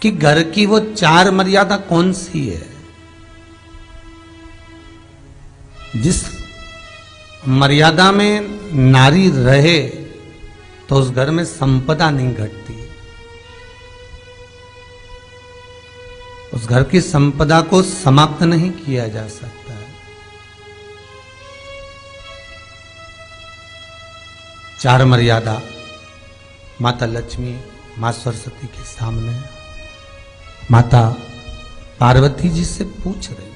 कि घर की वो 4 मर्यादा कौन सी है जिस मर्यादा में नारी रहे तो उस घर में संपदा नहीं घटती, उस घर की संपदा को समाप्त नहीं किया जा सकता है। 4 मर्यादा माता लक्ष्मी, मां सरस्वती के सामने माता पार्वती जी से पूछ रही है।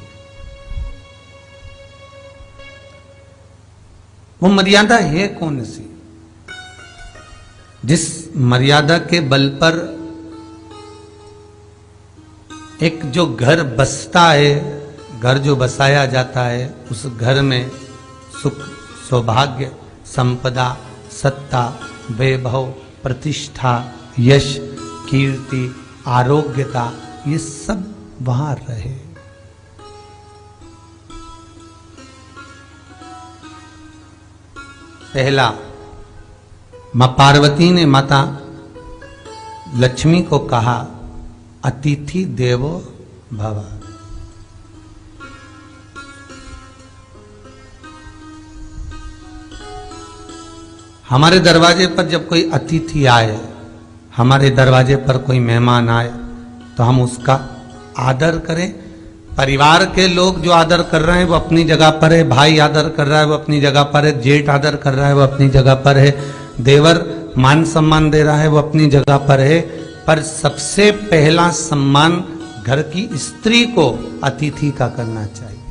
वो मर्यादा है कौन सी जिस मर्यादा के बल पर एक जो घर बसता है, घर जो बसाया जाता है, उस घर में सुख, सौभाग्य, संपदा, सत्ता, वैभव, प्रतिष्ठा, यश, कीर्ति, आरोग्यता, ये सब वहां रहे। पहला, मां पार्वती ने माता लक्ष्मी को कहा, अतिथि देवो भव। हमारे दरवाजे पर जब कोई अतिथि आए, हमारे दरवाजे पर कोई मेहमान आए, तो हम उसका आदर करें। परिवार के लोग जो आदर कर रहे हैं वो अपनी जगह पर है, भाई आदर कर रहा है वो अपनी जगह पर है, जेठ आदर कर रहा है वो अपनी जगह पर है, देवर मान सम्मान दे रहा है वो अपनी जगह पर है। पर सबसे पहला सम्मान घर की स्त्री को अतिथि का करना चाहिए।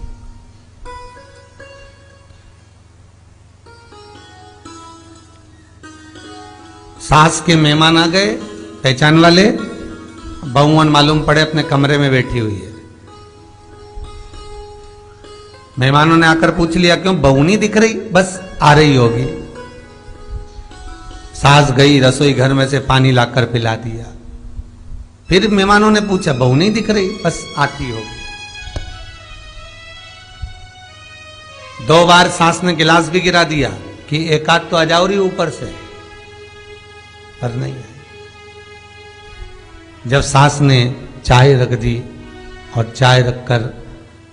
सास के मेहमान आ गए, पहचान वाले, बहुवन मालूम पड़े अपने कमरे में बैठी हुई है। मेहमानों ने आकर पूछ लिया, क्यों बहू नहीं दिख रही? बस आ रही होगी। सास गई, रसोई घर में से पानी लाकर पिला दिया। फिर मेहमानों ने पूछा, बहू नहीं दिख रही? बस आती होगी। 2 बार सास ने गिलास भी गिरा दिया कि एक आध तो आ जाओ रही ऊपर से, पर नहीं आई। जब सास ने चाय रख दी और चाय रखकर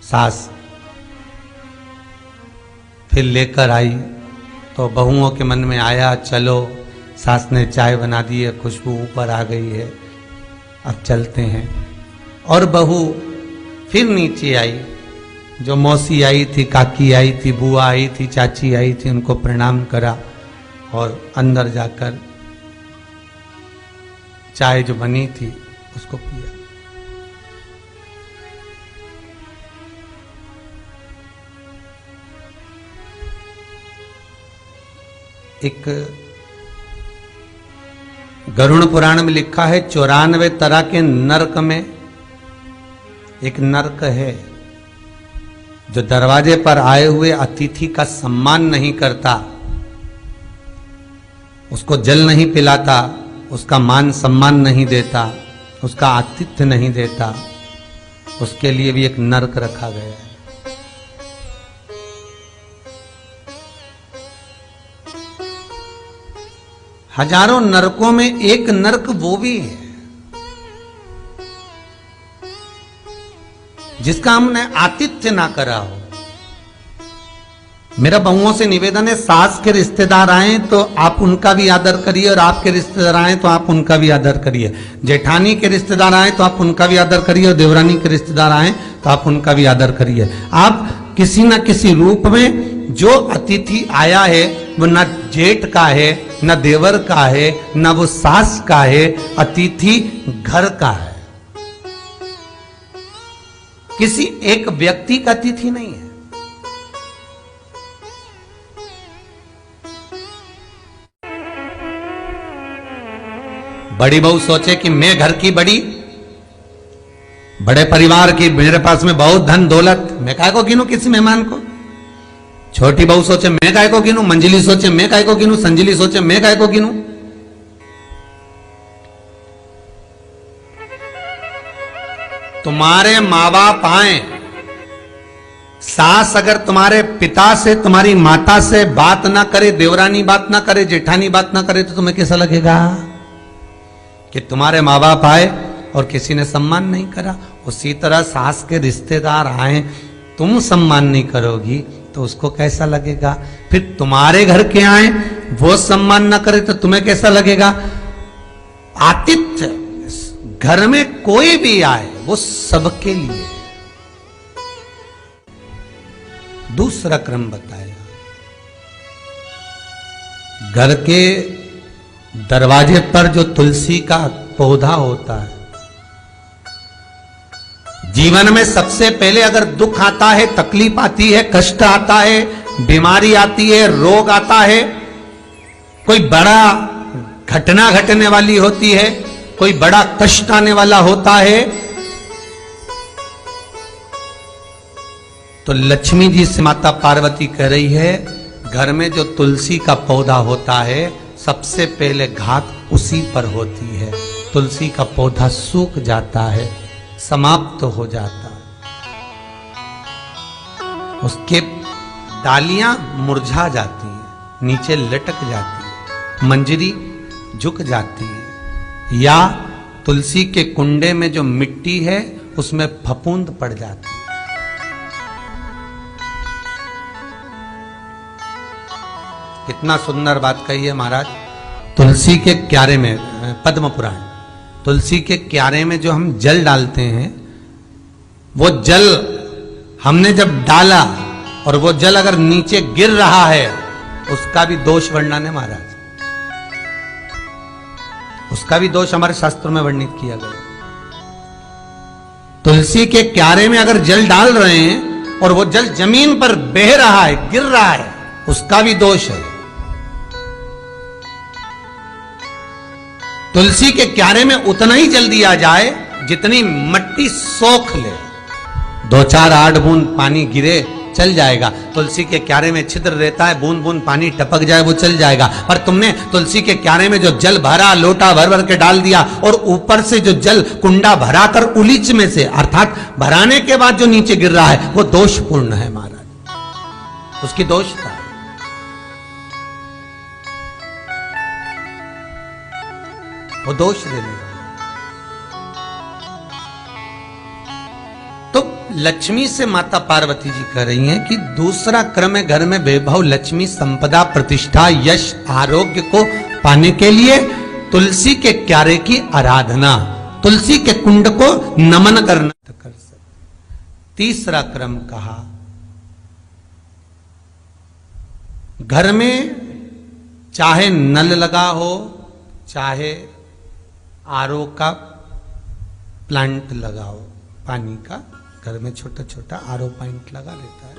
सास फिर लेकर आई, तो बहुओं के मन में आया, चलो सास ने चाय बना दी है, खुशबू ऊपर आ गई है, अब चलते हैं। और बहू फिर नीचे आई। जो मौसी आई थी, काकी आई थी, बुआ आई थी, चाची आई थी, उनको प्रणाम करा और अंदर जाकर चाय जो बनी थी उसको पिया। एक गरुड़ पुराण में लिखा है, 94 तरह के नरक में एक नरक है जो दरवाजे पर आए हुए अतिथि का सम्मान नहीं करता, उसको जल नहीं पिलाता, उसका मान सम्मान नहीं देता, उसका आतिथ्य नहीं देता, उसके लिए भी एक नरक रखा गया है। हजारों नरकों में एक नरक वो भी है जिसका हमने आतिथ्य ना करा हो। मेरा बहुओं से निवेदन है, सास के रिश्तेदार आए तो आप उनका भी आदर करिए और आपके रिश्तेदार आए तो आप उनका भी आदर करिए। जेठानी के रिश्तेदार आए तो आप उनका भी आदर करिए और देवरानी के रिश्तेदार आए तो आप उनका भी आदर करिए। आप किसी न किसी रूप में जो अतिथि आया है वो न जेठ का है, न देवर का है, न वो सास का है, अतिथि घर का है। किसी एक व्यक्ति का अतिथि नहीं है। बड़ी बहू सोचे कि मैं घर की बड़ी, बड़े परिवार की, मेरे पास में बहुत धन दौलत, मैं काहे को गिनूं किसी मेहमान को। छोटी बहू सोचे मैं काहे को गिनूं, मंजिली सोचे मैं काहे को गिनूं, संजिली सोचे मैं काहे को गिनूं। तुम्हारे माँ बाप आए, सास अगर तुम्हारे पिता से, तुम्हारी माता से बात ना करे, देवरानी बात ना करे, जेठानी बात ना करे, तो तुम्हें कैसा लगेगा कि तुम्हारे माँ बाप आए और किसी ने सम्मान नहीं करा, उसी तरह सास के रिश्तेदार आए, तुम सम्मान नहीं करोगी तो उसको कैसा लगेगा? फिर तुम्हारे घर के आए, वो सम्मान न करे तो तुम्हें कैसा लगेगा? आतिथ्य, घर में कोई भी आए वो सबके लिए। दूसरा क्रम बताया, घर के दरवाजे पर जो तुलसी का पौधा होता है, जीवन में सबसे पहले अगर दुख आता है, तकलीफ आती है, कष्ट आता है, बीमारी आती है, रोग आता है, कोई बड़ा घटना घटने वाली होती है, कोई बड़ा कष्ट आने वाला होता है, तो लक्ष्मी जी से माता पार्वती कह रही है, घर में जो तुलसी का पौधा होता है सबसे पहले घात उसी पर होती है। तुलसी का पौधा सूख जाता है, समाप्त हो जाता है, उसके डालियां मुरझा जाती हैं, नीचे लटक जाती है, मंजरी झुक जाती है, या तुलसी के कुंडे में जो मिट्टी है उसमें फफूंद पड़ जाती है। कितना सुंदर बात कही है महाराज। तुलसी के क्यारे में, पद्म पुराण, तुलसी के क्यारे में जो हम जल डालते हैं, वो जल हमने जब डाला और वो जल अगर नीचे गिर रहा है, उसका भी दोष वर्णन है महाराज, उसका भी दोष हमारे शास्त्रों में वर्णित किया गया। तुलसी के क्यारे में अगर जल डाल रहे हैं और वो जल जमीन पर बह रहा है, गिर रहा है, उसका भी दोष है। तुलसी के क्यारे में उतना ही जल दिया जाए जितनी मट्टी सोख ले, 2-4 8 बूंद पानी गिरे चल जाएगा। तुलसी के क्यारे में छिद्र रहता है, बूंद बूंद पानी टपक जाए वो चल जाएगा। पर तुमने तुलसी के क्यारे में जो जल भरा, लोटा भर भर के डाल दिया, और ऊपर से जो जल कुंडा भरा कर उलीच में से, अर्थात भराने के बाद जो नीचे गिर रहा है, वो दोषपूर्ण है महाराज, उसकी दोषता है। वो दोष देने वाला। तो लक्ष्मी से माता पार्वती जी कह रही हैं कि दूसरा क्रम है घर में वैभव, लक्ष्मी, संपदा, प्रतिष्ठा, यश, आरोग्य को पाने के लिए तुलसी के क्यारे की आराधना, तुलसी के कुंड को नमन करना कर सकते। तीसरा क्रम कहा, घर में चाहे नल लगा हो, चाहे आरओ का प्लांट लगाओ, पानी का, घर में छोटा छोटा आरओ प्लांट लगा लेता है,